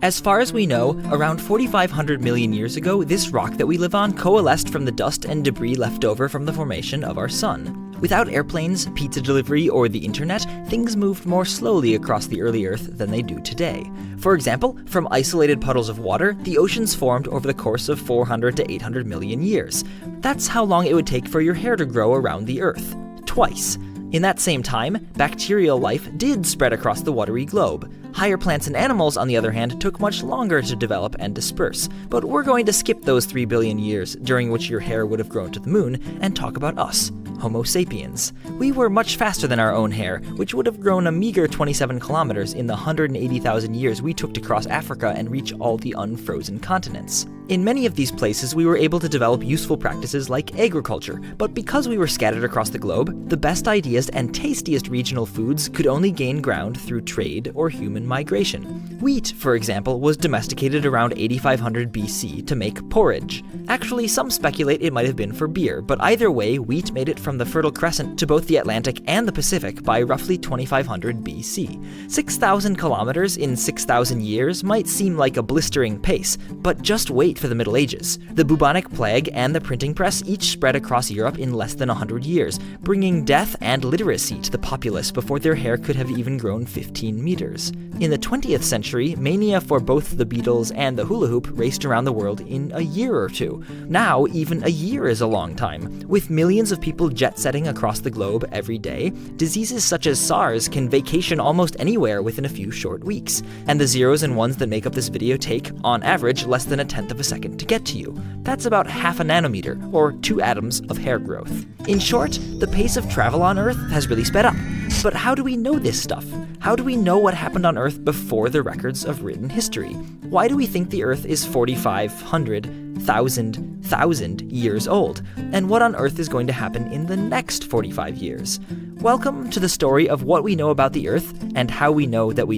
As far as we know, around 4,500 million years ago, this rock that we live on coalesced from the dust and debris left over from the formation of our sun. Without airplanes, pizza delivery, or the internet, things moved more slowly across the early Earth than they do today. For example, from isolated puddles of water, the oceans formed over the course of 400 to 800 million years. That's how long it would take for your hair to grow around the Earth. Twice. In that same time, bacterial life did spread across the watery globe. Higher plants and animals, on the other hand, took much longer to develop and disperse. But we're going to skip those 3 billion years, during which your hair would have grown to the moon, and talk about us, Homo sapiens. We were much faster than our own hair, which would have grown a meager 27 kilometers in the 180,000 years we took to cross Africa and reach all the unfrozen continents. In many of these places, we were able to develop useful practices like agriculture, but because we were scattered across the globe, the best ideas and tastiest regional foods could only gain ground through trade or human migration. Wheat, for example, was domesticated around 8500 BC to make porridge. Actually, some speculate it might have been for beer, but either way, wheat made it from the Fertile Crescent to both the Atlantic and the Pacific by roughly 2500 BC. 6,000 kilometers in 6,000 years might seem like a blistering pace, but just wait for the Middle Ages. The bubonic plague and the printing press each spread across Europe in less than 100 years, bringing death and literacy to the populace before their hair could have even grown 15 meters. In the 20th century, mania for both the Beatles and the hula hoop raced around the world in a year or two. Now, even a year is a long time. With millions of people jet-setting across the globe every day, diseases such as SARS can vacation almost anywhere within a few short weeks. And the zeros and ones that make up this video take, on average, less than a tenth of a second to get to you. That's about half a nanometer, or 2 atoms of hair growth. In short, the pace of travel on Earth has really sped up. But how do we know this stuff? How do we know what happened on Earth before the records of written history? Why do we think the Earth is 4,500,000 years old? And what on earth is going to happen in the next 45 years? Welcome to the story of what we know about the Earth and how we know that we